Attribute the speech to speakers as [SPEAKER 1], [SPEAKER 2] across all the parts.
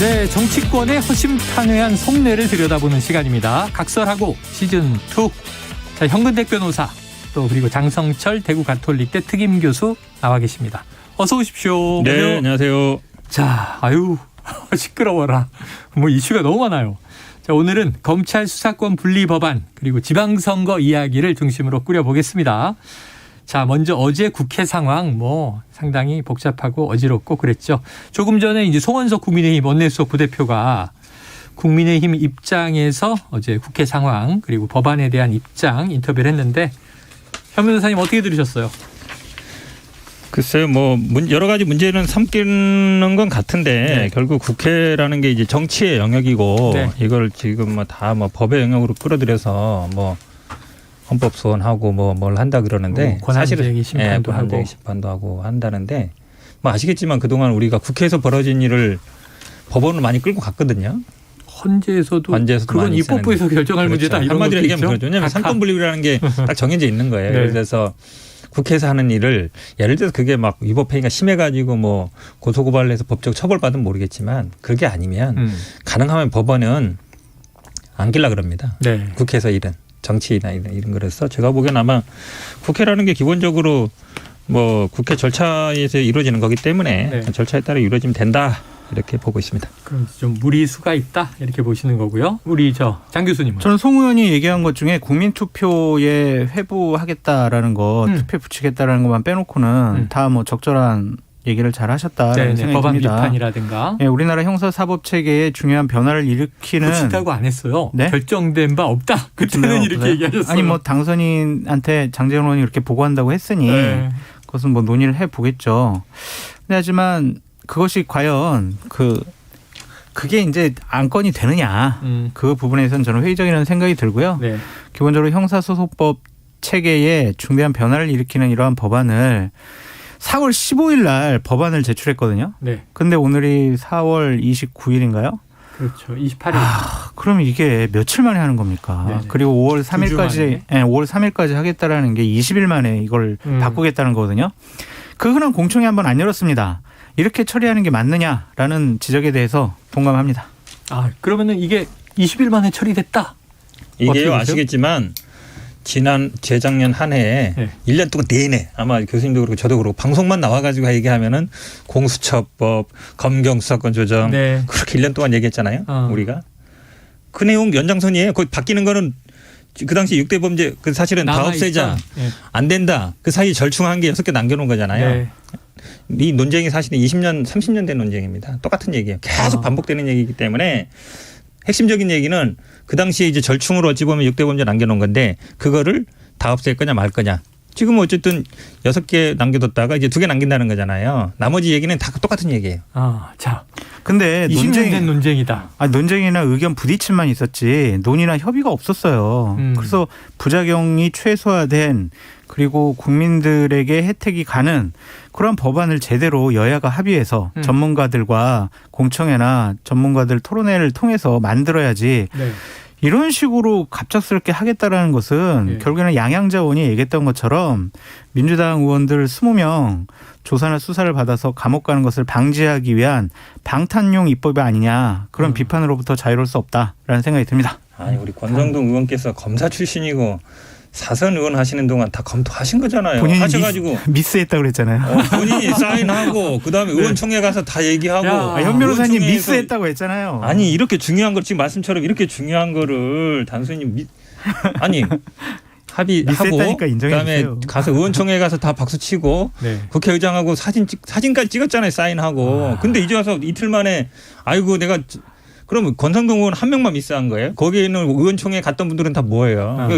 [SPEAKER 1] 네, 정치권의 허심탄회한 속내를 들여다보는 시간입니다. 각설하고 시즌2. 자, 현근택 변호사 또 그리고 장성철 대구 가톨릭대 특임 교수 나와 계십니다. 어서 오십시오.
[SPEAKER 2] 네, 안녕하세요.
[SPEAKER 1] 자, 아유 시끄러워라. 뭐 이슈가 너무 많아요. 자, 오늘은 검찰 수사권 분리 법안 그리고 지방선거 이야기를 중심으로 꾸려보겠습니다. 자, 먼저 어제 국회 상황 뭐 상당히 복잡하고 어지럽고 그랬죠. 조금 전에 이제 송원석 국민의힘 원내수석 부대표가 국민의힘 입장에서 어제 국회 상황 그리고 법안에 대한 입장 인터뷰를 했는데 현 변호사님 어떻게 들으셨어요?
[SPEAKER 2] 글쎄요, 뭐 여러 가지 문제는 삼키는 건 같은데
[SPEAKER 1] 네.
[SPEAKER 2] 결국 국회라는 게 이제 정치의 영역이고
[SPEAKER 1] 네.
[SPEAKER 2] 이걸 지금 다 법의 영역으로 끌어들여서 뭐 헌법 소원하고 뭘 한다 그러는데
[SPEAKER 1] 권한쟁의 심판도 하고
[SPEAKER 2] 권한쟁의 심판도 하고 한다는데 뭐 아시겠지만 그동안 우리가 국회에서 벌어진 일을 법원을 많이 끌고 갔거든요.
[SPEAKER 1] 헌재에서도 그건
[SPEAKER 2] 많이
[SPEAKER 1] 입법부에서 결정할
[SPEAKER 2] 그렇죠.
[SPEAKER 1] 문제다 이런
[SPEAKER 2] 한마디로
[SPEAKER 1] 것도
[SPEAKER 2] 얘기하면
[SPEAKER 1] 있죠.
[SPEAKER 2] 그렇죠. 왜냐하면 상권 분립이라는 게 딱 정해져 있는 거예요.
[SPEAKER 1] 네.
[SPEAKER 2] 예를 들어서 국회에서 하는 일을 예를 들어서 그게 막 위법행위가 심해가지고 뭐 고소고발을 해서 법적 처벌받으면 모르겠지만 그게 아니면 가능하면 법원은 안길라 그럽니다.
[SPEAKER 1] 네.
[SPEAKER 2] 국회에서 일은 정치나 이런 거라서 제가 보기엔 아마 국회라는 게 기본적으로 뭐 국회 절차에서 이루어지는 거기 때문에
[SPEAKER 1] 네.
[SPEAKER 2] 그 절차에 따라 이루어지면 된다 이렇게 보고 있습니다.
[SPEAKER 1] 그럼 좀 무리수가 있다 이렇게 보시는 거고요. 우리 장 교수님은?
[SPEAKER 3] 저는 송 의원이 얘기한 것 중에 국민투표에 회부하겠다라는 거, 투표 붙이겠다라는 것만 빼놓고는 다 뭐 적절한 얘기를 잘 하셨다라는 생각이
[SPEAKER 1] 법안
[SPEAKER 3] 듭니다.
[SPEAKER 1] 비판이라든가.
[SPEAKER 3] 네, 우리나라 형사사법 체계에 중요한 변화를 일으키는
[SPEAKER 1] 붙인다고 안 했어요.
[SPEAKER 3] 네?
[SPEAKER 1] 결정된 바 없다. 그때는 이렇게
[SPEAKER 3] 없어요?
[SPEAKER 1] 얘기하셨어요.
[SPEAKER 3] 아니 뭐 당선인한테 장재원 의원이 이렇게 보고한다고 했으니
[SPEAKER 1] 네.
[SPEAKER 3] 그것은 뭐 논의를 해보겠죠. 근데 하지만 그것이 과연 그게 이제 안건이 되느냐 그 부분에서는 저는 회의적이라는 생각이 들고요.
[SPEAKER 1] 네.
[SPEAKER 3] 기본적으로 형사소송법 체계에 중대한 변화를 일으키는 이러한 법안을 4월 15일 날 법안을 제출했거든요.
[SPEAKER 1] 네.
[SPEAKER 3] 근데 오늘이 4월 29일인가요?
[SPEAKER 1] 그렇죠. 28일.
[SPEAKER 3] 그럼 이게 며칠 만에 하는 겁니까?
[SPEAKER 1] 네네.
[SPEAKER 3] 그리고 5월 3일까지, 5월 3일까지 하겠다라는 게 20일 만에 이걸 바꾸겠다는 거거든요. 그 흔한 공청회 한번 안 열었습니다. 이렇게 처리하는 게 맞느냐라는 지적에 대해서 동감합니다.
[SPEAKER 1] 아, 그러면은 이게 20일 만에 처리됐다.
[SPEAKER 2] 이게요 아시겠지만 재작년 한 해에
[SPEAKER 1] 네.
[SPEAKER 2] 1년 동안 내내 아마 교수님도 그렇고 저도 그렇고 방송만 나와가지고 얘기하면은 공수처법, 검경수사권 조정
[SPEAKER 1] 네.
[SPEAKER 2] 그렇게 1년 동안 얘기했잖아요. 우리가 그 내용 연장선이에요. 거기 바뀌는 거는 그 당시 6대 범죄 그 사실은 다 없애자
[SPEAKER 1] 네.
[SPEAKER 2] 안 된다. 그 사이 절충한 게 6개 남겨놓은 거잖아요.
[SPEAKER 1] 네.
[SPEAKER 2] 이 논쟁이 사실은 20년, 30년 된 논쟁입니다. 똑같은 얘기예요. 계속 반복되는 얘기이기 때문에 핵심적인 얘기는 그 당시에 이제 절충으로 어찌 보면 6대 범죄 남겨놓은 건데 그거를 다 없앨 거냐 말 거냐. 지금은 어쨌든 6개 남겨뒀다가 이제 2개 남긴다는 거잖아요. 나머지 얘기는 다 똑같은 얘기예요.
[SPEAKER 1] 아, 자.
[SPEAKER 3] 근데
[SPEAKER 1] 20년 된 논쟁이다.
[SPEAKER 3] 논쟁이나 의견 부딪힘만 있었지 논의나 협의가 없었어요. 그래서 부작용이 최소화된 그리고 국민들에게 혜택이 가는 그런 법안을 제대로 여야가 합의해서 전문가들과 공청회나 전문가들 토론회를 통해서 만들어야지
[SPEAKER 1] 네.
[SPEAKER 3] 이런 식으로 갑작스럽게 하겠다라는 것은
[SPEAKER 1] 네.
[SPEAKER 3] 결국에는 양양자 의원이 얘기했던 것처럼 민주당 의원들 20명 조사나 수사를 받아서 감옥 가는 것을 방지하기 위한 방탄용 입법이 아니냐 그런 비판으로부터 자유로울 수 없다라는 생각이 듭니다.
[SPEAKER 2] 아니 우리 권성동 의원께서 검사 출신이고 사선 의원 하시는 동안 다 검토하신 거잖아요.
[SPEAKER 3] 본인이
[SPEAKER 2] 하셔가지고
[SPEAKER 3] 미스했다고 그랬잖아요.
[SPEAKER 2] 본인이 사인하고 그다음에 의원총회 가서 다 얘기하고
[SPEAKER 3] 현 변호사님
[SPEAKER 2] 의원총회에서
[SPEAKER 3] 미스했다고 했잖아요.
[SPEAKER 2] 아니 이렇게 중요한 걸 지금 말씀처럼 이렇게 중요한 거를 단순히 아니 합의하고 그다음에 가서 의원총회 가서 다 박수 치고
[SPEAKER 1] 네.
[SPEAKER 2] 국회의장하고 사진까지 찍었잖아요. 사인하고. 근데 이제 와서 이틀 만에 아이고 내가 그러면 권성동 의원 한 명만 미스한 거예요? 거기에 있는 의원총회 갔던 분들은 다 뭐예요?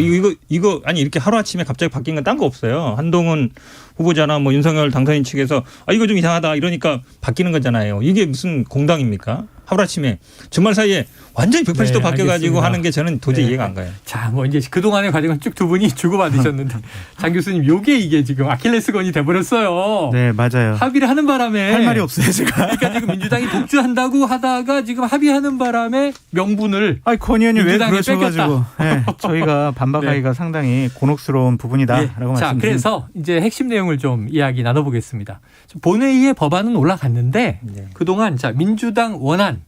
[SPEAKER 2] 이거 아니 이렇게 하루아침에 갑자기 바뀐 건 딴 거 없어요. 한동훈 후보자나 뭐 윤석열 당선인 측에서 이거 좀 이상하다 이러니까 바뀌는 거잖아요. 이게 무슨 공당입니까? 하루아침에 주말 사이에 완전히 180도 바뀌어가지고
[SPEAKER 1] 알겠습니다.
[SPEAKER 2] 하는 게 저는 도저히
[SPEAKER 1] 네.
[SPEAKER 2] 이해가 안 가요.
[SPEAKER 1] 자, 뭐 이제 그동안의 과정은 쭉 두 분이 주고받으셨는데 장 교수님 이게 지금 아킬레스건이 돼버렸어요.
[SPEAKER 3] 네, 맞아요.
[SPEAKER 1] 합의를 하는 바람에
[SPEAKER 3] 할 말이 없어요, 제가.
[SPEAKER 1] 그러니까 지금 민주당이 독주한다고 하다가 지금 합의하는 바람에 명분을
[SPEAKER 3] 권 의원님 왜
[SPEAKER 1] 민주당에
[SPEAKER 3] 그러셔가지고 네, 저희가 반박하기가 상당히 곤혹스러운 부분이다라고 말씀드립니다.
[SPEAKER 1] 자, 그래서 이제 핵심 내용을 좀 이야기 나눠보겠습니다. 본회의에 법안은 올라갔는데 그동안 자 민주당 원안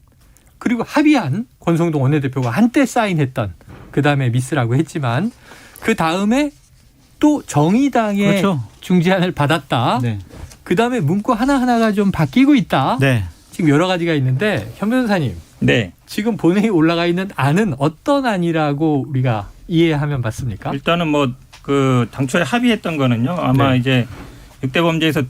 [SPEAKER 1] 그리고 합의한 권성동 원내대표가 한때 사인했던 그다음에 미스라고 했지만 그다음에 또 정의당의
[SPEAKER 3] 그렇죠.
[SPEAKER 1] 중재안을 받았다.
[SPEAKER 3] 네.
[SPEAKER 1] 그다음에 문구 하나하나가 좀 바뀌고 있다.
[SPEAKER 3] 네.
[SPEAKER 1] 지금 여러 가지가 있는데 현 변호사님
[SPEAKER 2] 네.
[SPEAKER 1] 지금 본회의에 올라가 있는 안은 어떤 안이라고 우리가 이해하면 맞습니까?
[SPEAKER 2] 일단은 뭐 그 당초에 합의했던 거는요. 아마
[SPEAKER 1] 네.
[SPEAKER 2] 이제 6대 범죄에서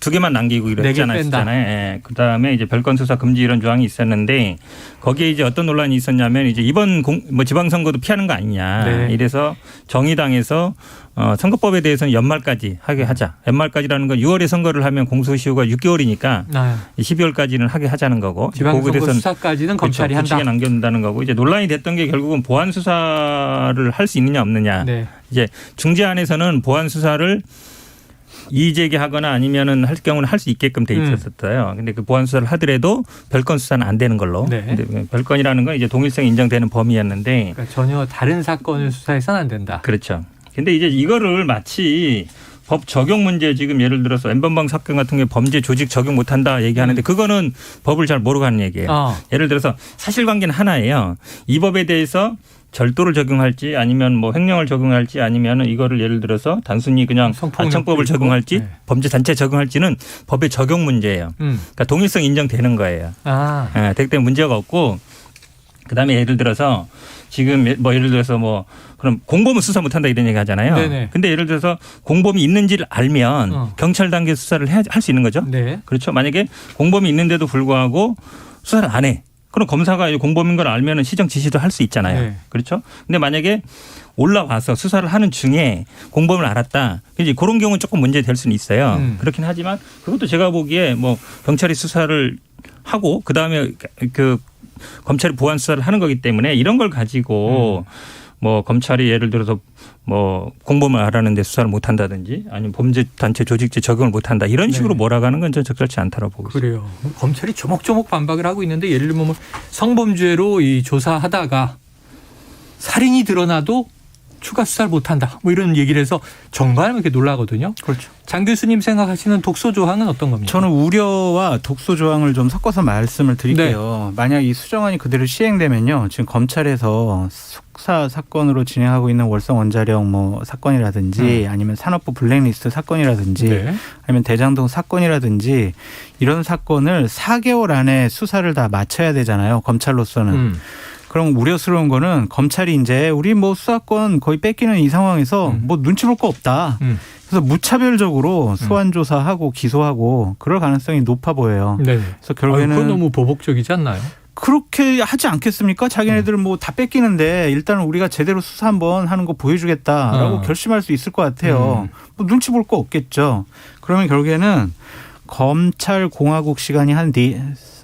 [SPEAKER 2] 2개만 남기고
[SPEAKER 1] 네 개
[SPEAKER 2] 이랬잖아요.
[SPEAKER 1] 뺀다.
[SPEAKER 2] 예. 그다음에 이제 별건 수사 금지 이런 조항이 있었는데 거기에 이제 어떤 논란이 있었냐면 이제 이번 뭐 지방선거도 피하는 거 아니냐.
[SPEAKER 1] 네.
[SPEAKER 2] 이래서 정의당에서 선거법에 대해서는 연말까지 하게 하자. 연말까지라는 건 6월에 선거를 하면 공소시효가 6개월이니까
[SPEAKER 1] 아,
[SPEAKER 2] 12월까지는 하게 하자는 거고.
[SPEAKER 1] 지방선거
[SPEAKER 2] 거기에 대해서는
[SPEAKER 1] 수사까지는 검찰이
[SPEAKER 2] 그렇죠.
[SPEAKER 1] 한다.
[SPEAKER 2] 구치게 남겨둔다는 거고 이제 논란이 됐던 게 결국은 보안 수사를 할 수 있느냐 없느냐.
[SPEAKER 1] 네.
[SPEAKER 2] 이제 중재안에서는 보안 수사를 이의제기하거나 아니면은 할 경우는 할 수 있게끔 돼 있었어요. 근데 그 보안 수사를 하더라도 별건 수사는 안 되는 걸로.
[SPEAKER 1] 네.
[SPEAKER 2] 근데 별건이라는 건 이제 동일성이 인정되는 범위였는데
[SPEAKER 1] 그러니까 전혀 다른 사건을 수사해서는 안 된다.
[SPEAKER 2] 그렇죠. 근데 이제 이거를 마치 법 적용 문제 지금 예를 들어서 N번방 사건 같은 게 범죄 조직 적용 못한다 얘기하는데 그거는 법을 잘 모르고 하는 얘기예요. 예를 들어서 사실관계는 하나예요. 이 법에 대해서 절도를 적용할지 아니면 뭐 횡령을 적용할지 아니면 이거를 예를 들어서 단순히 그냥 아청법을 적용할지
[SPEAKER 1] 네.
[SPEAKER 2] 범죄 단체 적용할지는 법의 적용 문제예요. 그러니까 동일성 인정되는 거예요. 되기 때문에 문제가 없고 그다음에 예를 들어서 지금 뭐 예를 들어서 뭐 그럼 공범은 수사 못한다 이런 얘기 하잖아요.
[SPEAKER 1] 네네.
[SPEAKER 2] 근데 예를 들어서 공범이 있는지를 알면 경찰 단계 수사를 할 수 있는 거죠.
[SPEAKER 1] 네.
[SPEAKER 2] 그렇죠. 만약에 공범이 있는데도 불구하고 수사를 안 해. 그럼 검사가 공범인 걸 알면은 시정 지시도 할 수 있잖아요.
[SPEAKER 1] 네.
[SPEAKER 2] 그렇죠. 근데 만약에 올라와서 수사를 하는 중에 공범을 알았다. 이제 그런 경우는 조금 문제 될 수는 있어요. 그렇긴 하지만 그것도 제가 보기에 뭐 경찰이 수사를 하고 그다음에 그 검찰이 보안 수사를 하는 거기 때문에 이런 걸 가지고 뭐 검찰이 예를 들어서 뭐 공범을 알았는데 수사를 못 한다든지 아니면 범죄 단체 조직죄 적용을 못 한다 이런 식으로
[SPEAKER 1] 네.
[SPEAKER 2] 몰아가는 건 전 적절치 않다고 보고 있습니다.
[SPEAKER 1] 그래요. 검찰이 조목조목 반박을 하고 있는데 예를 들면 뭐 성범죄로 이 조사하다가 살인이 드러나도 추가 수사를 못한다. 뭐 이런 얘기를 해서 정말 이렇게 놀라거든요.
[SPEAKER 3] 그렇죠.
[SPEAKER 1] 장 교수님 생각하시는 독소 조항은 어떤 겁니까?
[SPEAKER 3] 저는 우려와 독소 조항을 좀 섞어서 말씀을 드릴게요. 만약 이 수정안이 그대로 시행되면요. 지금 검찰에서 숙사 사건으로 진행하고 있는 월성 원자력 뭐 사건이라든지 아니면 산업부 블랙리스트 사건이라든지
[SPEAKER 1] 네.
[SPEAKER 3] 아니면 대장동 사건이라든지 이런 사건을 4개월 안에 수사를 다 마쳐야 되잖아요. 검찰로서는. 그럼 우려스러운 거는 검찰이 이제 우리 뭐 수사권 거의 뺏기는 이 상황에서 뭐 눈치 볼 거 없다. 그래서 무차별적으로 소환 조사하고 기소하고 그럴 가능성이 높아 보여요.
[SPEAKER 1] 네.
[SPEAKER 3] 그래서 결국에는
[SPEAKER 1] 그건 너무 보복적이지 않나요?
[SPEAKER 3] 그렇게 하지 않겠습니까? 자기네들 뭐 다 뺏기는데 일단은 우리가 제대로 수사 한번 하는 거 보여주겠다라고 결심할 수 있을 것 같아요. 뭐 눈치 볼 거 없겠죠. 그러면 결국에는 검찰 공화국 시간이 한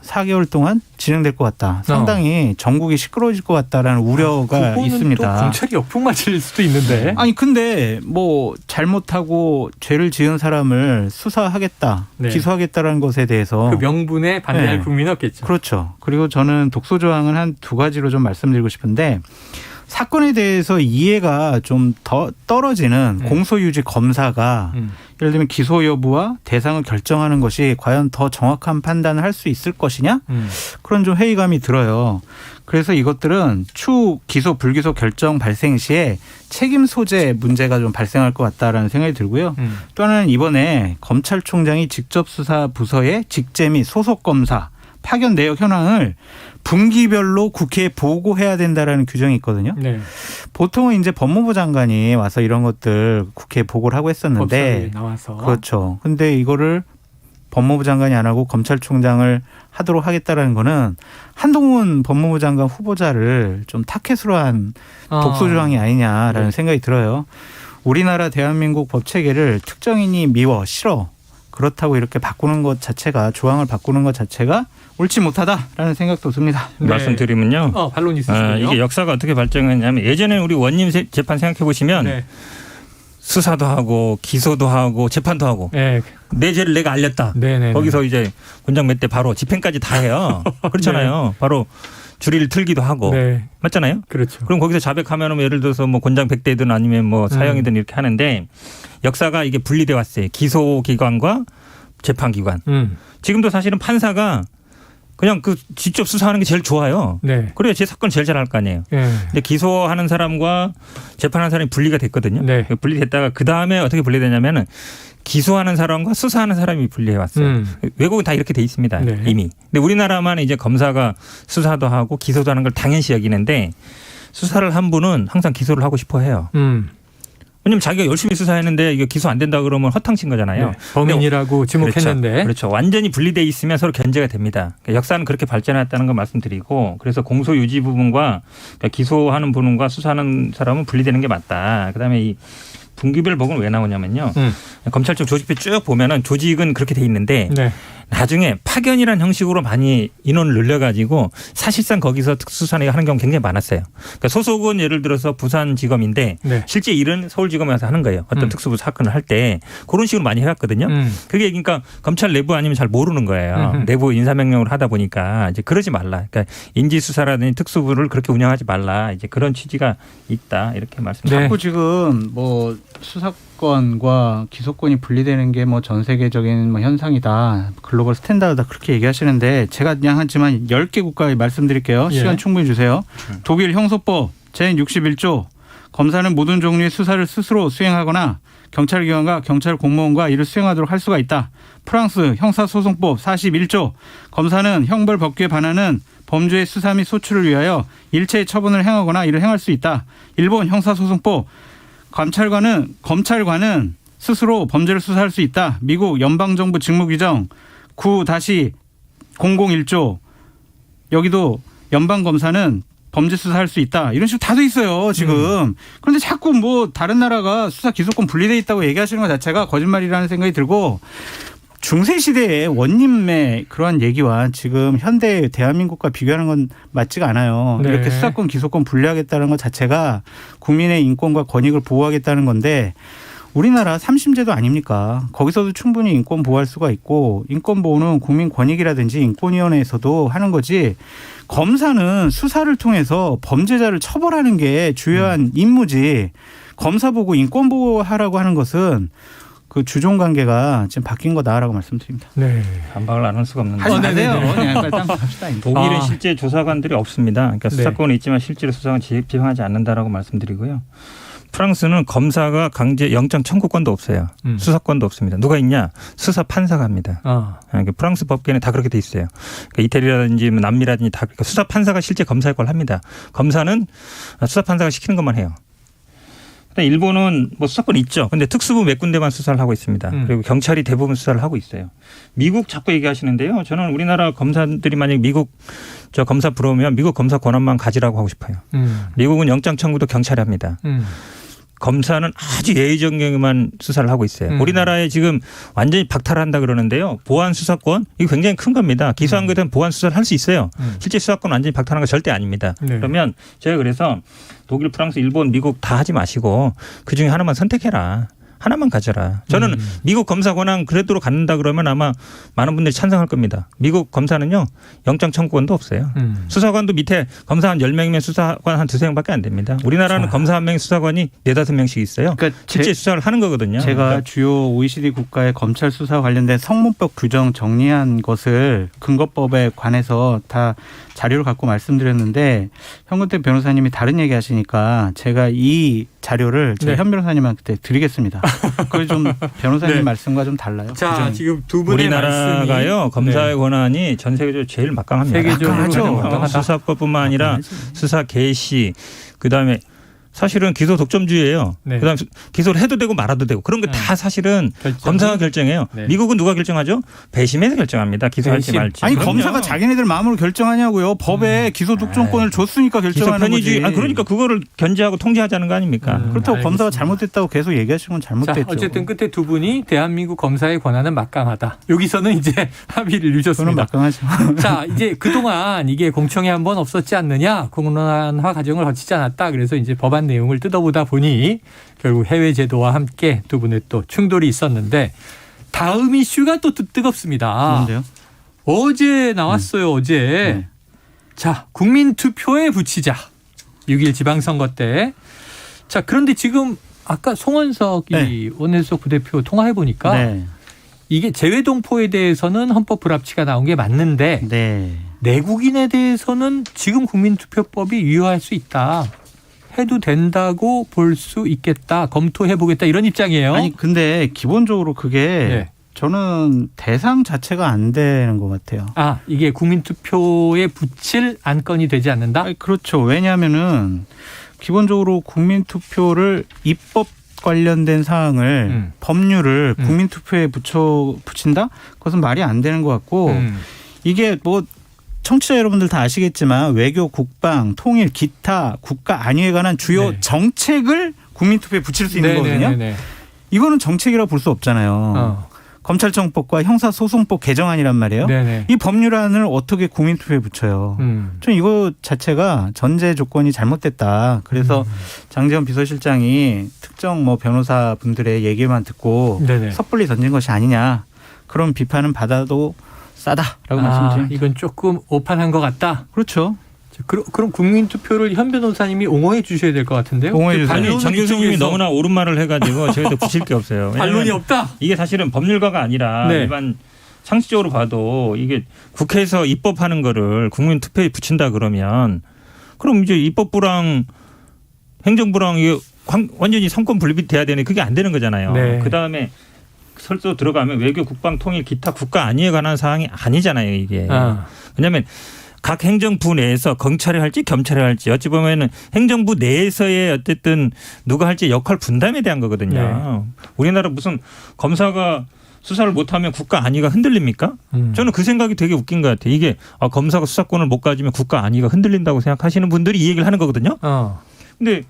[SPEAKER 3] 4개월 동안 진행될 것 같다. 상당히 전국이 시끄러워질 것 같다라는 우려가 있습니다.
[SPEAKER 1] 또 검찰이 역풍 맞을 수도 있는데.
[SPEAKER 3] 아니 근데 뭐 잘못하고 죄를 지은 사람을 수사하겠다,
[SPEAKER 1] 네.
[SPEAKER 3] 기소하겠다라는 것에 대해서
[SPEAKER 1] 그 명분에 반대할
[SPEAKER 3] 네.
[SPEAKER 1] 국민은 없겠죠.
[SPEAKER 3] 그렇죠. 그리고 저는 독소 조항은 한 2가지로 좀 말씀드리고 싶은데 사건에 대해서 이해가 좀 더 떨어지는 공소유지 검사가 예를 들면 기소 여부와 대상을 결정하는 것이 과연 더 정확한 판단을 할 수 있을 것이냐? 그런 좀 회의감이 들어요. 그래서 이것들은 추후 기소 불기소 결정 발생 시에 책임 소재 문제가 좀 발생할 것 같다라는 생각이 들고요. 또 하나는 이번에 검찰총장이 직접 수사 부서의 직제 및 소속 검사 파견 내역 현황을 분기별로 국회에 보고해야 된다라는 규정이 있거든요.
[SPEAKER 1] 네.
[SPEAKER 3] 보통은 이제 법무부 장관이 와서 이런 것들 국회에 보고를 하고 했었는데
[SPEAKER 1] 나와서.
[SPEAKER 3] 그렇죠. 근데 이거를 법무부 장관이 안 하고 검찰총장을 하도록 하겠다라는 거는 한동훈 법무부 장관 후보자를 좀 타켓으로 한 독소 조항이 아니냐라는 생각이 들어요. 우리나라 대한민국 법 체계를 특정인이 미워 싫어 그렇다고 이렇게 바꾸는 것 자체가 조항을 바꾸는 것 자체가 옳지 못하다라는 생각도 듭니다.
[SPEAKER 2] 네. 말씀드리면요.
[SPEAKER 1] 반론 있으시군요.
[SPEAKER 2] 이게 역사가 어떻게 발전했냐면 예전에 우리 원님 재판 생각해 보시면
[SPEAKER 1] 네.
[SPEAKER 2] 수사도 하고 기소도 하고 재판도 하고
[SPEAKER 1] 네.
[SPEAKER 2] 내 죄를 내가 알렸다.
[SPEAKER 1] 네네.
[SPEAKER 2] 거기서 이제 권장 몇 대 바로 집행까지 다 해요. 그렇잖아요.
[SPEAKER 1] 네.
[SPEAKER 2] 바로 줄이를 틀기도 하고
[SPEAKER 1] 네.
[SPEAKER 2] 맞잖아요.
[SPEAKER 1] 그렇죠.
[SPEAKER 2] 그럼 거기서 자백하면 예를 들어서 뭐 권장 100대든 아니면 뭐 사형이든 이렇게 하는데 역사가 이게 분리돼 왔어요. 기소 기관과 재판 기관. 지금도 사실은 판사가 그냥 그 직접 수사하는 게 제일 좋아요.
[SPEAKER 1] 네.
[SPEAKER 2] 그래야 제 사건 제일 잘할 거 아니에요.
[SPEAKER 1] 예.
[SPEAKER 2] 근데 기소하는 사람과 재판하는 사람이 분리가 됐거든요.
[SPEAKER 1] 네.
[SPEAKER 2] 분리됐다가 그 다음에 어떻게 분리되냐면은 기소하는 사람과 수사하는 사람이 분리해 왔어요. 외국은 다 이렇게 돼 있습니다.
[SPEAKER 1] 네.
[SPEAKER 2] 이미. 근데 우리나라만 이제 검사가 수사도 하고 기소도 하는 걸 당연시 여기는데 수사를 한 분은 항상 기소를 하고 싶어 해요. 왜냐면 자기가 열심히 수사했는데 이거 기소 안 된다 그러면 허탕친 거잖아요.
[SPEAKER 1] 네. 범인이라고 지목했는데.
[SPEAKER 2] 그렇죠. 완전히 분리돼 있으면 서로 견제가 됩니다. 그러니까 역사는 그렇게 발전했다는 걸 말씀드리고 그래서 공소 유지 부분과 그러니까 기소하는 부분과 수사하는 사람은 분리되는 게 맞다. 그다음에 이 분기별 법은 왜 나오냐면요. 검찰 쪽 조직표 쭉 보면은 조직은 그렇게 돼 있는데
[SPEAKER 1] 네.
[SPEAKER 2] 나중에 파견이라는 형식으로 많이 인원을 늘려가지고 사실상 거기서 특수수사를 하는 경우 굉장히 많았어요. 그러니까 소속은 예를 들어서 부산지검인데
[SPEAKER 1] 네.
[SPEAKER 2] 실제 일은 서울지검에 와서 하는 거예요. 어떤 특수부 사건을 할 때 그런 식으로 많이 해왔거든요. 그게 그러니까 검찰 내부 아니면 잘 모르는 거예요. 내부 인사명령으로 하다 보니까 이제 그러지 말라. 그러니까 인지수사라든지 특수부를 그렇게 운영하지 말라. 이제 그런 취지가 있다. 이렇게 말씀드립니다.
[SPEAKER 1] 네.
[SPEAKER 3] 자꾸 지금 뭐 수사권과 기소권이 분리되는 게 뭐 전 세계적인 뭐 현상이다. 글로벌 스탠다드다. 그렇게 얘기하시는데 제가 그냥 하지만 10개 국가에 말씀드릴게요.
[SPEAKER 1] 예.
[SPEAKER 3] 시간 충분히 주세요. 독일 형소법 제61조 검사는 모든 종류의 수사를 스스로 수행하거나 경찰기관과 경찰 공무원과 이를 수행하도록 할 수가 있다. 프랑스 형사소송법 41조 검사는 형벌 법규에 반하는 범죄의 수사 및 소추를 위하여 일체의 처분을 행하거나 이를 행할 수 있다. 일본 형사소송법 검찰관은 스스로 범죄를 수사할 수 있다. 미국 연방정부 직무규정 9-001조 여기도 연방검사는 범죄 수사할 수 있다. 이런 식으로 다 돼 있어요, 지금. 그런데 자꾸 뭐 다른 나라가 수사 기소권 분리돼 있다고 얘기하시는 것 자체가 거짓말이라는 생각이 들고 중세시대의 원님의 그러한 얘기와 지금 현대 대한민국과 비교하는 건 맞지가 않아요.
[SPEAKER 1] 네.
[SPEAKER 3] 이렇게 수사권 기소권 분리하겠다는 것 자체가 국민의 인권과 권익을 보호하겠다는 건데 우리나라 3심제도 아닙니까? 거기서도 충분히 인권 보호할 수가 있고 인권 보호는 국민권익이라든지 인권위원회에서도 하는 거지 검사는 수사를 통해서 범죄자를 처벌하는 게 주요한 임무지 검사 보고 인권 보호하라고 하는 것은 그 주종 관계가 지금 바뀐 거다라고 말씀드립니다.
[SPEAKER 1] 네.
[SPEAKER 2] 반박을 안 할 수가 없는
[SPEAKER 3] 하지
[SPEAKER 2] 거예요.
[SPEAKER 3] 마세요.
[SPEAKER 1] 네네네.
[SPEAKER 3] 그냥 빨리 딴 거 합시다.
[SPEAKER 2] 독일은 실제 조사관들이 없습니다. 그러니까
[SPEAKER 1] 네.
[SPEAKER 2] 수사권은 있지만 실제로 수사관 지휘하지 않는다라고 말씀드리고요. 프랑스는 검사가 강제 영장 청구권도 없어요. 수사권도 없습니다. 누가 있냐? 수사 판사가 합니다. 그러니까 프랑스 법계는 다 그렇게 돼 있어요. 그러니까 이태리라든지 남미라든지 다 그러니까 수사 판사가 실제 검사 역할을 합니다. 검사는 수사 판사가 시키는 것만 해요. 일본은 뭐 수사권 있죠. 근데 특수부 몇 군데만 수사를 하고 있습니다. 그리고 경찰이 대부분 수사를 하고 있어요. 미국 자꾸 얘기하시는데요. 저는 우리나라 검사들이 만약 미국 저 검사 부르면 미국 검사 권한만 가지라고 하고 싶어요. 미국은 영장 청구도 경찰이 합니다. 검사는 아주 예의적인 경우만 수사를 하고 있어요. 우리나라에 지금 완전히 박탈한다 그러는데요. 보안 수사권 이거 굉장히 큰 겁니다. 기소한 것에 대한 보안 수사를 할 수 있어요. 실제 수사권 완전히 박탈한 거 절대 아닙니다.
[SPEAKER 1] 네.
[SPEAKER 2] 그러면 제가 그래서 독일, 프랑스, 일본, 미국 다 하지 마시고 그중에 하나만 선택해라. 하나만 가져라. 저는 미국 검사 권한 그래도로 갖는다 그러면 아마 많은 분들이 찬성할 겁니다. 미국 검사는요. 영장 청구권도 없어요. 수사관도 밑에 검사 한 10명이면 수사관 한 2-3명밖에 안 됩니다. 우리나라는 검사 한 명이 수사관이 4-5명씩 있어요.
[SPEAKER 3] 그러니까
[SPEAKER 2] 실제 수사를 하는 거거든요.
[SPEAKER 3] 제가
[SPEAKER 2] 그러니까
[SPEAKER 3] 주요 OECD 국가의 검찰 수사 관련된 성문법 규정 정리한 것을 근거법에 관해서 다 자료를 갖고 말씀드렸는데 현근택 변호사님이 다른 얘기 하시니까 제가 이 자료를 저희 현 변호사님한테 드리겠습니다. 그게 좀 변호사님
[SPEAKER 1] 네.
[SPEAKER 3] 말씀과 좀 달라요.
[SPEAKER 1] 자,
[SPEAKER 3] 규정이.
[SPEAKER 1] 지금 두 분의
[SPEAKER 2] 우리나라가요.
[SPEAKER 1] 말씀이
[SPEAKER 2] 검사의 권한이 전 세계적으로 제일 막강합니다.
[SPEAKER 1] 세계적으로
[SPEAKER 3] 막강하죠.
[SPEAKER 2] 수사법뿐만 아니라 수사 개시 그다음에 사실은 기소 독점주의예요.
[SPEAKER 1] 네.
[SPEAKER 2] 그다음에 기소를 해도 되고 말아도 되고 그런 거 다 사실은 검사가 결정해요.
[SPEAKER 1] 네.
[SPEAKER 2] 미국은 누가 결정하죠? 배심에서 결정합니다. 기소할지
[SPEAKER 1] 배심.
[SPEAKER 2] 말지.
[SPEAKER 3] 아니
[SPEAKER 2] 그럼요.
[SPEAKER 3] 검사가 자기네들 마음으로 결정하냐고요. 법에 기소 독점권을 줬으니까
[SPEAKER 2] 기소
[SPEAKER 3] 결정하는 거지.
[SPEAKER 2] 편의주의. 그러니까 그거를 견제하고 통제하자는 거 아닙니까?
[SPEAKER 3] 그렇다고 검사가
[SPEAKER 1] 알겠습니다.
[SPEAKER 3] 잘못됐다고 계속 얘기하시는 건
[SPEAKER 1] 자,
[SPEAKER 3] 잘못됐죠.
[SPEAKER 1] 어쨌든 끝에 두 분이 대한민국 검사의 권한은 막강하다. 여기서는 이제 합의를
[SPEAKER 3] 저는
[SPEAKER 1] 이루셨습니다.
[SPEAKER 3] 막강하죠.
[SPEAKER 1] 자, 이제 그동안 이게 공청회 한번 없었지 않느냐, 공론화 과정을 거치지 않았다. 그래서 이제 법안 내용을 뜯어보다 보니 결국 해외 제도와 함께 두 분의 또 충돌이 있었는데 다음 이슈가 또 뜨겁습니다.
[SPEAKER 3] 뭔데요?
[SPEAKER 1] 어제 나왔어요. 어제.
[SPEAKER 3] 네.
[SPEAKER 1] 자, 국민투표에 붙이자. 6.1 지방선거 때. 자, 그런데 지금 아까 송원석이
[SPEAKER 3] 네.
[SPEAKER 1] 원내수석 부대표 통화해 보니까
[SPEAKER 3] 네.
[SPEAKER 1] 이게 재외동포에 대해서는 헌법 불합치가 나온 게 맞는데
[SPEAKER 3] 네.
[SPEAKER 1] 내국인에 대해서는 지금 국민투표법이 유효할 수 있다. 해도 된다고 볼 수 있겠다. 검토해보겠다. 이런 입장이에요.
[SPEAKER 3] 아니 근데 기본적으로 그게
[SPEAKER 1] 네.
[SPEAKER 3] 저는 대상 자체가 안 되는 것 같아요.
[SPEAKER 1] 아, 이게 국민투표에 붙일 안건이 되지 않는다?
[SPEAKER 3] 아니, 그렇죠. 왜냐하면은 기본적으로 국민투표를 입법 관련된 사항을 법률을 국민투표에 붙인다? 그것은 말이 안 되는 것 같고 이게 뭐 청취자 여러분들 다 아시겠지만 외교, 국방, 통일, 기타, 국가 안위에 관한 주요
[SPEAKER 1] 네.
[SPEAKER 3] 정책을 국민투표에 붙일 수 있는 거거든요. 이거는 정책이라 볼 수 없잖아요. 검찰청법과 형사소송법 개정안이란 말이에요.
[SPEAKER 1] 네네.
[SPEAKER 3] 이 법률안을 어떻게 국민투표에 붙여요. 전 이거 자체가 전제 조건이 잘못됐다. 그래서 장제원 비서실장이 특정 뭐 변호사분들의 얘기만 듣고
[SPEAKER 1] 네네.
[SPEAKER 3] 섣불리 던진 것이 아니냐. 그런 비판은 받아도 싸다라고 말씀드립니다.
[SPEAKER 1] 이건 조금 오판한 것 같다.
[SPEAKER 3] 그렇죠.
[SPEAKER 1] 그럼 국민투표를 현 변호사님이 옹호해 주셔야 될 것 같은데요.
[SPEAKER 3] 옹호해 주세요.
[SPEAKER 2] 아니 장 교수님이 너무나 옳은 말을 해가지고 저희도 붙일 게 없어요.
[SPEAKER 1] 반론이 없다.
[SPEAKER 2] 이게 사실은 법률가가 아니라
[SPEAKER 1] 네.
[SPEAKER 2] 일반 상식적으로 봐도 이게 국회에서 입법하는 거를 국민투표에 붙인다 그러면 그럼 이제 입법부랑 행정부랑 이게 완전히 삼권 분립이 돼야 되는 그게 안 되는 거잖아요.
[SPEAKER 1] 네.
[SPEAKER 2] 그다음에 설사 들어가면 외교, 국방, 통일, 기타 국가 안위에 관한 사항이 아니잖아요. 이게. 왜냐하면 각 행정부 내에서 검찰이 할지 겸찰이 할지 어찌 보면은 행정부 내에서의 어쨌든 누가 할지 역할 분담에 대한 거거든요.
[SPEAKER 1] 네.
[SPEAKER 2] 우리나라 무슨 검사가 수사를 못하면 국가 안위가 흔들립니까? 저는 그 생각이 되게 웃긴 것 같아요. 이게 검사가 수사권을 못 가지면 국가 안위가 흔들린다고 생각하시는 분들이 이 얘기를 하는 거거든요. 근데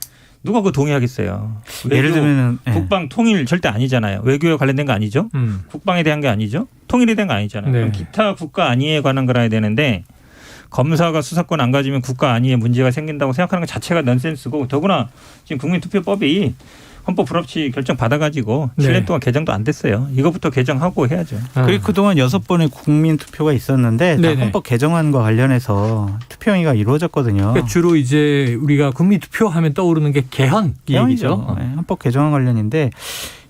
[SPEAKER 2] 누가 그거 동의하겠어요.
[SPEAKER 3] 예를 들면
[SPEAKER 2] 국방 통일 절대 아니잖아요. 외교에 관련된 거 아니죠. 국방에 대한 게 아니죠. 통일에 대한 거 아니잖아요.
[SPEAKER 1] 네.
[SPEAKER 2] 그럼 기타 국가 안위에 관한 거라야 되는데 검사가 수사권 안 가지면 국가 안위에 문제가 생긴다고 생각하는 것 자체가 넌센스고 더구나 지금 국민투표법이 헌법 불합치 결정 받아가지고 7년 동안 개정도 안 됐어요. 이거부터 개정하고 해야죠.
[SPEAKER 3] 그리고 그동안 6번의 국민투표가 있었는데 다 헌법 개정안과 관련해서 투표행위가 이루어졌거든요.
[SPEAKER 1] 그러니까 주로 이제 우리가 국민투표 하면 떠오르는 게 개헌 이 얘기죠.
[SPEAKER 3] 네, 헌법 개정안 관련인데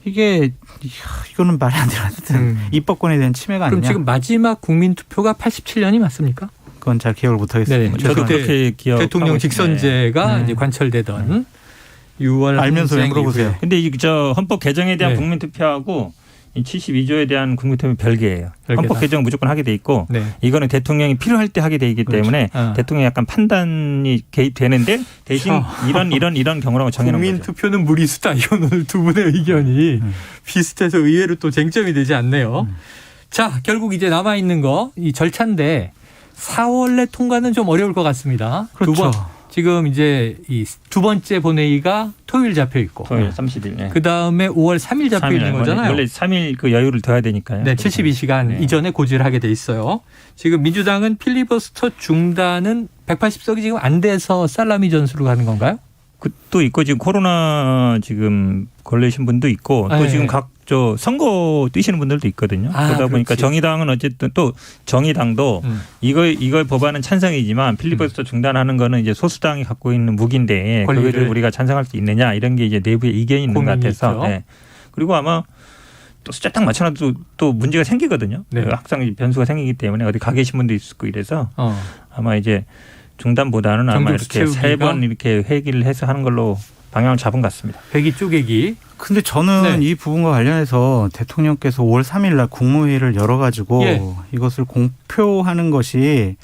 [SPEAKER 3] 이거는 말이 안 되는 입법권에 대한 침해가 아니냐.
[SPEAKER 1] 그럼 지금 마지막 국민투표가 87년이 맞습니까?
[SPEAKER 3] 그건 잘 기억을 못하겠습니다.
[SPEAKER 1] 네, 저도 그렇게 기억. 대통령 직선제가 이제 관철되던 6월
[SPEAKER 3] 알면서 왜 물어보세요.
[SPEAKER 2] 근데 저 헌법 개정에 대한 국민투표하고 72조에 대한 국민투표는 별개예요. 헌법 개정 무조건 하게 돼 있고 이거는 대통령이 필요할 때 하게 돼 있기 때문에 대통령이 약간 판단이 개입되는데 대신 이런 경우라고 정해놓은 거죠.
[SPEAKER 1] 국민투표는 무리수다. 이건 오늘 두 분의 의견이 비슷해서 의외로 또 쟁점이 되지 않네요. 자, 결국 이제 남아있는 거 이 절차인데 4월 내 통과는 좀 어려울 것 같습니다.
[SPEAKER 3] 그렇죠.
[SPEAKER 1] 지금 이제 이 두 번째 본회의가 토요일 잡혀 있고.
[SPEAKER 2] 토요일 30일. 네.
[SPEAKER 1] 그 다음에 5월 3일 잡혀 있는 거잖아요.
[SPEAKER 2] 원래 3일 그 여유를 둬야 되니까요.
[SPEAKER 1] 네, 72시간 이전에 고지를 하게 돼 있어요. 지금 민주당은 필리버스터 중단은 180석이 지금 안 돼서 살라미 전술로 가는 건가요?
[SPEAKER 2] 또 있고 지금 코로나 지금 걸리신 분도 있고 또 지금 각 선거 뛰시는 분들도 있거든요. 그러다 보니까 정의당은 어쨌든 또 정의당도 이걸 법안은 찬성이지만 필리버스터 중단하는 거는 이제 소수당이 갖고 있는 무기인데 그거를 우리가 찬성할 수 있느냐 이런 게 이제 내부에 이견이 있는 것 같아서. 네. 그리고 아마 또 숫자 딱 맞춰놔도 또 문제가 생기거든요. 항상 변수가 생기기 때문에 어디 가 계신 분도 있고 이래서 아마 이제 중단보다는 아마 이렇게 3번 이렇게 회기를 해서 하는 걸로 방향을 잡은 것 같습니다.
[SPEAKER 1] 회기 쪼개기.
[SPEAKER 3] 근데 저는 이 부분과 관련해서 대통령께서 5월 3일 날 국무회의를 열어가지고 이것을 공표하는 것이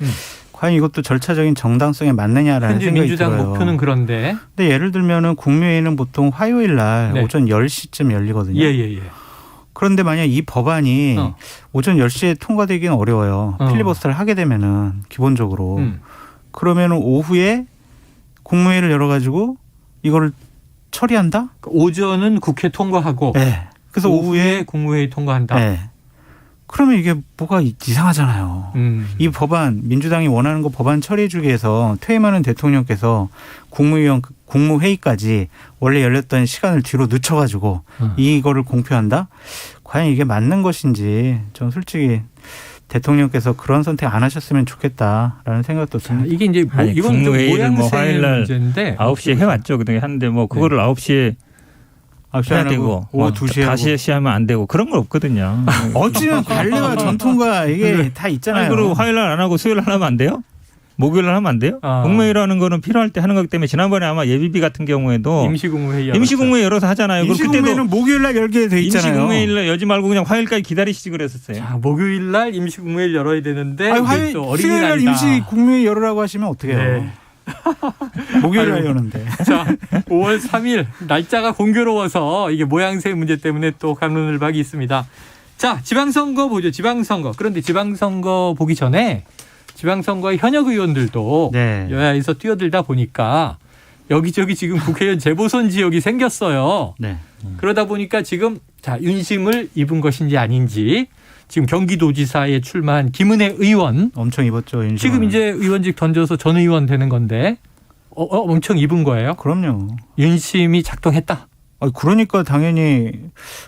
[SPEAKER 3] 과연 이것도 절차적인 정당성에 맞느냐라는 생각이
[SPEAKER 1] 민주당
[SPEAKER 3] 들어요.
[SPEAKER 1] 목표는 그런데.
[SPEAKER 3] 근데 예를 들면은 국무회의는 보통 화요일 날 오전 10시쯤 열리거든요. 그런데 만약 이 법안이 오전 10시에 통과되기는 어려워요. 필리버스터를 하게 되면은 기본적으로. 그러면은 오후에 국무회의를 열어가지고 이거를 처리한다?
[SPEAKER 1] 오전은 국회 통과하고 그래서 오후에 국무회의 통과한다.
[SPEAKER 3] 그러면 이게 뭐가 이상하잖아요. 이 법안 민주당이 원하는 거 법안 처리해 주기 위해서 퇴임하는 대통령께서 국무회의까지 원래 열렸던 시간을 뒤로 늦춰가지고 이거를 공표한다? 과연 이게 맞는 것인지 전 솔직히 대통령께서 그런 선택 안 하셨으면 좋겠다라는 생각도 듭니다.
[SPEAKER 1] 이게 이제
[SPEAKER 2] 이건 국무회의를 화요일 날 9시에 해왔죠. 그동안 하는데 그거를 9시에 해야 되고
[SPEAKER 3] 오후 2시에
[SPEAKER 2] 다시 시하면 안 되고 그런 건 없거든요.
[SPEAKER 3] 어찌면 관례와 전통과 이게 다 있잖아요.
[SPEAKER 2] 아니, 그리고 화요일 날 안 하고 수요일 날 하면 안 돼요? 목요일 날 하면 안 돼요? 공무회의라는 거는 필요할 때 하는 거기 때문에 지난번에 아마 예비비 같은 경우에도 임시국무회의 열어서 하잖아요.
[SPEAKER 3] 임시국무회는 목요일 날 열게 돼 있잖아요.
[SPEAKER 2] 임시국무회의 열지 말고 그냥 화요일까지 기다리시지 그랬었어요.
[SPEAKER 1] 자, 목요일 날 임시국무회의를 열어야 되는데
[SPEAKER 3] 수요일 날 임시국무회의 열으라고 하시면 어떡해요. 네. 목요일 날 여는데.
[SPEAKER 1] 자, 5월 3일 날짜가 공교로워서 이게 모양새 문제 때문에 또 갑론을박이 있습니다. 자, 지방선거 보죠. 지방선거. 그런데 지방선거 보기 전에 지방선거의 현역 의원들도
[SPEAKER 3] 네.
[SPEAKER 1] 여야에서 뛰어들다 보니까 여기저기 지금 국회의원 재보선 지역이 생겼어요.
[SPEAKER 3] 네.
[SPEAKER 1] 그러다 보니까 지금 자, 윤심을 입은 것인지 아닌지 지금 경기도지사에 출마한 김은혜 의원
[SPEAKER 3] 엄청 입었죠. 윤심을.
[SPEAKER 1] 지금 이제 의원직 던져서 전 의원 되는 건데 엄청 입은 거예요?
[SPEAKER 3] 그럼요.
[SPEAKER 1] 윤심이 작동했다.
[SPEAKER 3] 그러니까 당연히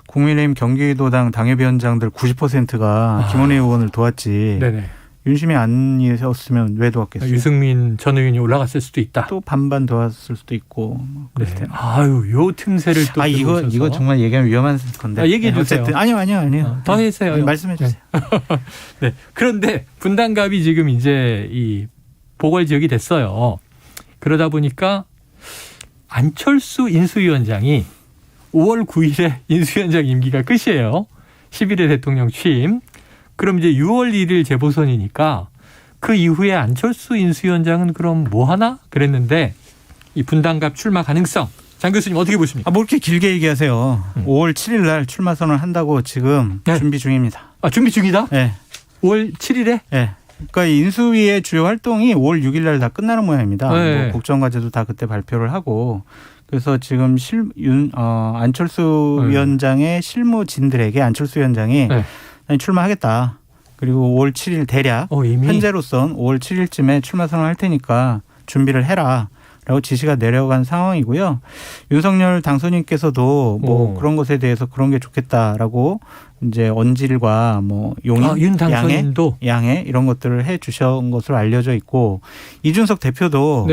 [SPEAKER 3] 국민의힘 경기도당 당협위원장들 90%가 김은혜 의원을 도왔지.
[SPEAKER 1] 네네.
[SPEAKER 3] 윤심이 아니었으면 왜 도왔겠어요?
[SPEAKER 1] 유승민 전 의원이 올라갔을 수도 있다.
[SPEAKER 3] 또 반반 도왔을 수도 있고.
[SPEAKER 1] 네. 아유, 요 틈새를 또
[SPEAKER 3] 이거 정말 얘기하면 위험한 건데.
[SPEAKER 1] 얘기해 주세요.
[SPEAKER 3] 어쨌든 아니요.
[SPEAKER 1] 더 해주세요.
[SPEAKER 3] 말씀해 주세요.
[SPEAKER 1] 네. 그런데 분당갑이 지금 이제 이 보궐 지역이 됐어요. 그러다 보니까 안철수 인수위원장이 5월 9일에 인수위원장 임기가 끝이에요. 11회 대통령 취임. 그럼 이제 6월 1일 재보선이니까 그 이후에 안철수 인수위원장은 그럼 뭐 하나? 그랬는데 이 분당갑 출마 가능성. 장 교수님 어떻게 보십니까?
[SPEAKER 3] 뭐 이렇게 길게 얘기하세요. 5월 7일 날 출마 선언을 한다고 지금 준비 중입니다.
[SPEAKER 1] 준비 중이다?
[SPEAKER 3] 네.
[SPEAKER 1] 5월 7일에?
[SPEAKER 3] 네. 그러니까 인수위의 주요 활동이 5월 6일 날 다 끝나는 모양입니다.
[SPEAKER 1] 네.
[SPEAKER 3] 뭐 국정과제도 다 그때 발표를 하고 그래서 지금 안철수 위원장의 실무진들에게 안철수 위원장이 출마하겠다. 그리고 5월 7일 대략
[SPEAKER 1] 이미?
[SPEAKER 3] 현재로선 5월 7일쯤에 출마 선언할 테니까 준비를 해라. 라고 지시가 내려간 상황이고요. 윤석열 당선인께서도 뭐 그런 것에 대해서 그런 게 좋겠다라고 이제 언질과 뭐 용인,
[SPEAKER 1] 윤 당선인도
[SPEAKER 3] 양해 이런 것들을 해 주신 것으로 알려져 있고 이준석 대표도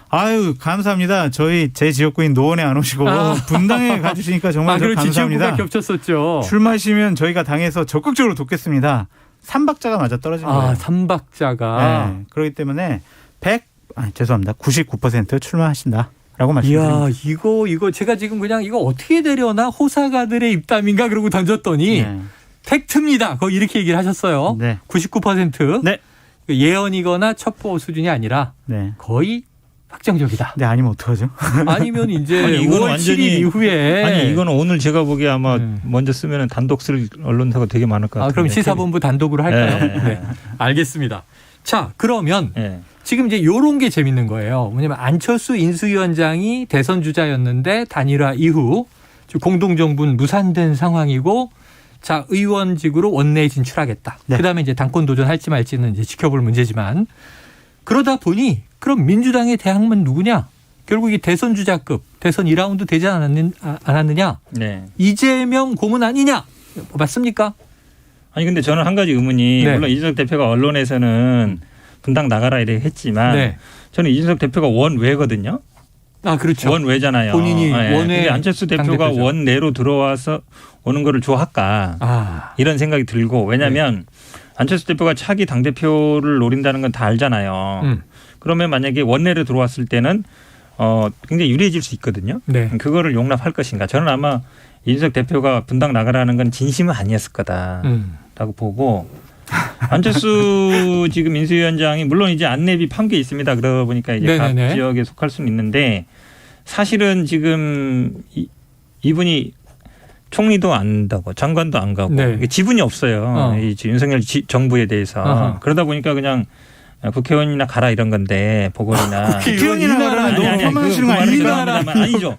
[SPEAKER 3] 아유 감사합니다. 제 지역구인 노원에 안 오시고 분당에 가주시니까 정말 감사합니다.
[SPEAKER 1] 지역구가 겹쳤었죠.
[SPEAKER 3] 출마하시면 저희가 당에서 적극적으로 돕겠습니다. 3박자가 맞아 떨어진 거예요.
[SPEAKER 1] 3박자가.
[SPEAKER 3] 네. 그렇기 때문에 99% 출마하신다라고 말씀드립니다.
[SPEAKER 1] 이야, 이거 제가 지금 그냥 이거 어떻게 되려나 호사가들의 입담인가 그러고 던졌더니 팩트입니다. 거의 이렇게 얘기를 하셨어요.
[SPEAKER 3] 네.
[SPEAKER 1] 99%.
[SPEAKER 3] 네.
[SPEAKER 1] 예언이거나 첩보 수준이 아니라 거의 확정적이다.
[SPEAKER 3] 네, 아니면 어떡하죠?
[SPEAKER 1] 아니면 이제
[SPEAKER 2] 이건
[SPEAKER 1] 5월 7일 이후에
[SPEAKER 2] 이거는 오늘 제가 보기에 아마 먼저 쓰면 단독 쓸 언론사가 되게 많을 것 같아요.
[SPEAKER 1] 그럼 시사본부 단독으로 할까요? 네. 알겠습니다. 자, 그러면 지금 이제 요런 게 재밌는 거예요. 뭐냐면 안철수 인수위원장이 대선 주자였는데 단일화 이후 공동정부는 무산된 상황이고 자, 의원직으로 원내에 진출하겠다. 그다음에 이제 당권 도전할지 말지는 이제 지켜볼 문제지만 그러다 보니 그럼 민주당의 대항만 누구냐? 결국 이 대선 주자급 대선 2라운드 되지 않았느냐? 이재명 고문 아니냐? 맞습니까?
[SPEAKER 2] 아니 근데 저는 한 가지 의문이 물론 이준석 대표가 언론에서는 분당 나가라 이렇게 했지만 저는 이준석 대표가 원외거든요.
[SPEAKER 1] 그렇죠.
[SPEAKER 2] 원외잖아요.
[SPEAKER 1] 본인이 원외.
[SPEAKER 2] 근데 안철수 대표가 원내로 들어와서 오는 거를 좋아할까 이런 생각이 들고 왜냐하면 안철수 대표가 차기 당대표를 노린다는 건 다 알잖아요. 그러면 만약에 원내로 들어왔을 때는 굉장히 유리해질 수 있거든요. 그거를 용납할 것인가. 저는 아마 이준석 대표가 분당 나가라는 건 진심은 아니었을 거다라고 보고 안철수 지금 인수위원장이 물론 이제 안내비 판 게 있습니다. 그러다 보니까 이제 각 지역에 속할 수는 있는데 사실은 지금 이분이 총리도 안 한다고 장관도 안 가고 지분이 없어요. 이 윤석열 정부에 대해서. 그러다 보니까 그냥 국회의원이나 가라 이런 건데 보궐이나.
[SPEAKER 3] 국회의원이나 가라는 너무 혐오하시는 거 아닙니까?
[SPEAKER 2] 아니죠.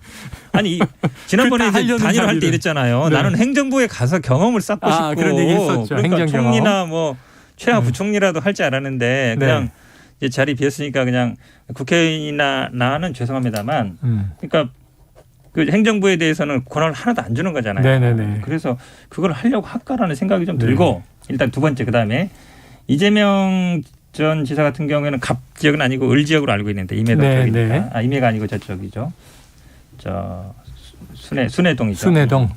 [SPEAKER 2] 아니 지난번에 단일화 할 때 이랬잖아요. 나는 행정부에 가서 경험을 쌓고 싶고.
[SPEAKER 1] 그런 얘기 했었죠.
[SPEAKER 2] 그러니까 총리나 뭐 최하 부총리라도 할 줄 알았는데 그냥 이제 자리 비었으니까 그냥 국회의원이나 나는 죄송합니다만 그러니까 그 행정부에 대해서는 권한을 하나도 안 주는 거잖아요. 그래서 그걸 하려고 할까라는 생각이 좀 들고 일단 두 번째 그다음에 이재명 전 지사 같은 경우에는 갑 지역은 아니고 을 지역으로 알고 있는데 임해도 쪽이니까. 임해가 아니고 저쪽이죠. 순회동이죠.
[SPEAKER 1] 순회동.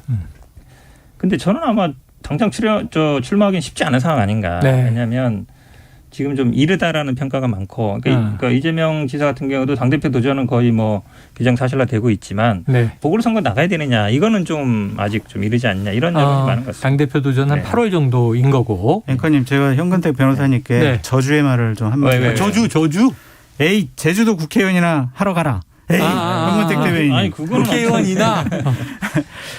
[SPEAKER 2] 근데 저는 아마 당장 출마하기는 쉽지 않은 상황 아닌가.
[SPEAKER 1] 네.
[SPEAKER 2] 왜냐하면 지금 좀 이르다라는 평가가 많고, 그러니까 이재명 지사 같은 경우도 당대표 도전은 거의 뭐 기정사실화되고 있지만
[SPEAKER 1] 네.
[SPEAKER 2] 보궐선거 나가야 되느냐 이거는 좀 아직 좀 이르지 않냐 이런 여론이 많은 것 같습니다.
[SPEAKER 1] 당대표 도전 한
[SPEAKER 2] 네.
[SPEAKER 1] 8월 정도인 거고.
[SPEAKER 3] 앵커님 제가 현근택 변호사님께
[SPEAKER 1] 네.
[SPEAKER 3] 저주의 말을 좀 한마디.
[SPEAKER 2] 왜?
[SPEAKER 1] 저주?
[SPEAKER 3] 에이 제주도 국회의원이나 하러 가라. 에이 현근택 대변인.
[SPEAKER 2] 아니 그거는
[SPEAKER 1] 국회의원이나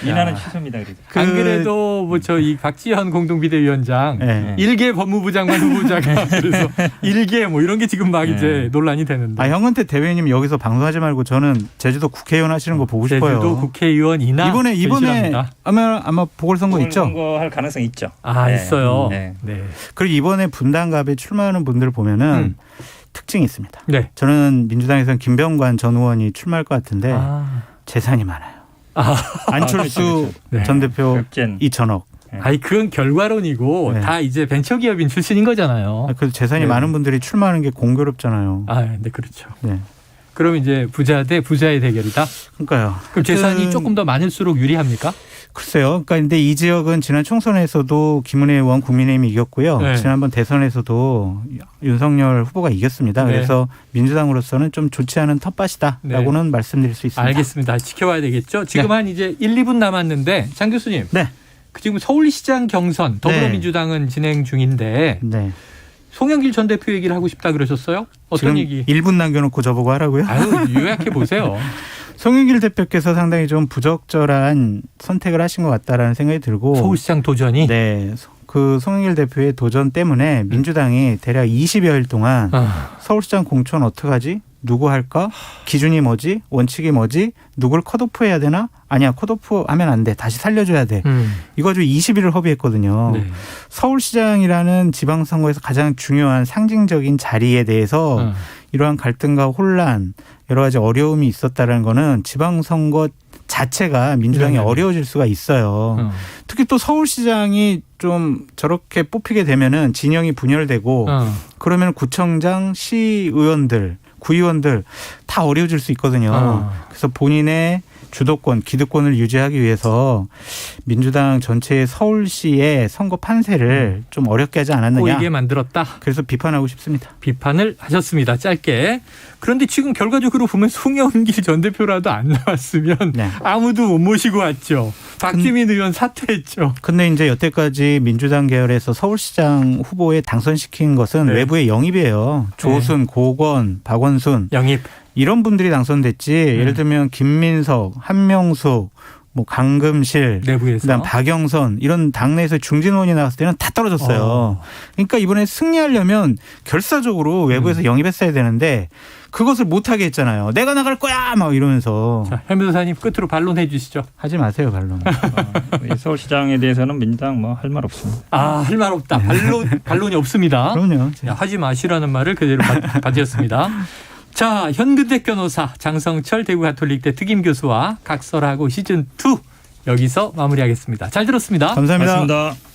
[SPEAKER 2] 이나는 취소입니다. 그래도.
[SPEAKER 1] 안 그래도 뭐 저 이 박지현 공동비대위원장
[SPEAKER 3] 네.
[SPEAKER 1] 일개 법무부 장관 후보자가 그래서 일개 뭐 이런 게 지금 막 이제 논란이 되는데.
[SPEAKER 3] 현근택 대변인님 여기서 방송하지 말고 저는 제주도 국회의원 하시는 거 보고 싶어요.
[SPEAKER 1] 제주도 국회의원이나
[SPEAKER 3] 이번에
[SPEAKER 1] 변신합니다.
[SPEAKER 3] 아마 보궐선거 있죠.
[SPEAKER 2] 보궐선거 할 가능성 있죠.
[SPEAKER 1] 있어요.
[SPEAKER 2] 네.
[SPEAKER 1] 네.
[SPEAKER 3] 그리고 이번에 분당갑에 출마하는 분들을 보면은 특징이 있습니다.
[SPEAKER 1] 네.
[SPEAKER 3] 저는 민주당에서는 김병관 전 의원이 출마할 것 같은데 재산이 많아요. 안철수
[SPEAKER 1] 네.
[SPEAKER 3] 전 대표
[SPEAKER 2] 격전.
[SPEAKER 3] 2천억.
[SPEAKER 1] 아니 그건 결과론이고
[SPEAKER 3] 네.
[SPEAKER 1] 다 이제 벤처기업인 출신인 거잖아요.
[SPEAKER 3] 그래서 재산이
[SPEAKER 1] 네.
[SPEAKER 3] 많은 분들이 출마하는 게 공교롭잖아요.
[SPEAKER 1] 네, 그렇죠.
[SPEAKER 3] 네.
[SPEAKER 1] 그럼 이제 부자 대 부자의 대결이다.
[SPEAKER 3] 그러니까요.
[SPEAKER 1] 그럼 재산이
[SPEAKER 3] 하여튼
[SPEAKER 1] 조금 더 많을수록 유리합니까?
[SPEAKER 3] 글쎄요. 그러니까 근데 이 지역은 지난 총선에서도 김은혜 의원 국민의힘이 이겼고요.
[SPEAKER 1] 네.
[SPEAKER 3] 지난번 대선에서도 윤석열 후보가 이겼습니다.
[SPEAKER 1] 네.
[SPEAKER 3] 그래서 민주당으로서는 좀 좋지 않은 텃밭이다라고는 말씀드릴 수 있습니다.
[SPEAKER 1] 알겠습니다. 지켜봐야 되겠죠. 지금 한 이제 1, 2분 남았는데 장 교수님.
[SPEAKER 3] 네.
[SPEAKER 1] 지금 서울시장 경선 더불어민주당은 진행 중인데
[SPEAKER 3] 네.
[SPEAKER 1] 송영길 전 대표 얘기를 하고 싶다 그러셨어요? 어떤
[SPEAKER 3] 지금
[SPEAKER 1] 얘기?
[SPEAKER 3] 1분 남겨놓고 저보고 하라고요?
[SPEAKER 1] 아유, 요약해 보세요.
[SPEAKER 3] 송영길 대표께서 상당히 좀 부적절한 선택을 하신 것 같다라는 생각이 들고
[SPEAKER 1] 서울시장 도전이.
[SPEAKER 3] 네. 그 송영길 대표의 도전 때문에 민주당이 대략 20여일 동안 서울시장 공천 어떡하지? 누구 할까? 기준이 뭐지? 원칙이 뭐지? 누굴 컷오프해야 되나? 아니야, 컷오프하면 안 돼. 다시 살려줘야 돼. 이거 가지고 20일을 허비했거든요.
[SPEAKER 1] 네.
[SPEAKER 3] 서울시장이라는 지방선거에서 가장 중요한 상징적인 자리에 대해서 이러한 갈등과 혼란, 여러 가지 어려움이 있었다는 거는 지방선거 자체가 민주당이 어려워질 수가 있어요. 특히 또 서울시장이 좀 저렇게 뽑히게 되면은 진영이 분열되고 그러면 구청장, 시의원들, 구의원들 다 어려워질 수 있거든요. 그래서 본인의 주도권, 기득권을 유지하기 위해서 민주당 전체의 서울시의 선거 판세를 좀 어렵게 하지 않았느냐.
[SPEAKER 1] 꼬이게 만들었다.
[SPEAKER 3] 그래서 비판하고 싶습니다.
[SPEAKER 1] 비판을 하셨습니다. 짧게. 그런데 지금 결과적으로 보면 송영길 전 대표라도 안 나왔으면
[SPEAKER 3] 네.
[SPEAKER 1] 아무도 못 모시고 왔죠. 박주민 의원 사퇴했죠.
[SPEAKER 3] 근데 이제 여태까지 민주당 계열에서 서울시장 후보에 당선시킨 것은
[SPEAKER 1] 네.
[SPEAKER 3] 외부의 영입이에요. 조순, 고건, 박원순
[SPEAKER 1] 영입.
[SPEAKER 3] 이런 분들이 당선됐지. 예를 들면 김민석, 한명숙, 뭐 강금실,
[SPEAKER 1] 내부에서.
[SPEAKER 3] 그다음 박영선 이런 당내에서 중진원이 나왔을 때는 다 떨어졌어요. 그러니까 이번에 승리하려면 결사적으로 외부에서 영입했어야 되는데 그것을 못하게 했잖아요. 내가 나갈 거야 막 이러면서.
[SPEAKER 1] 자, 현 변호사님 끝으로 반론해 주시죠.
[SPEAKER 3] 하지 마세요 반론.
[SPEAKER 2] 이 서울시장에 대해서는 민주당 뭐 할 말 없습니다.
[SPEAKER 1] 할 말 없다. 반론이 없습니다.
[SPEAKER 3] 그럼요.
[SPEAKER 1] 야, 하지 마시라는 말을 그대로 받으셨습니다. 자, 현근택 변호사, 장성철 대구 가톨릭대 특임 교수와 각설하고 시즌2 여기서 마무리하겠습니다. 잘 들었습니다.
[SPEAKER 3] 감사합니다.
[SPEAKER 2] 고맙습니다.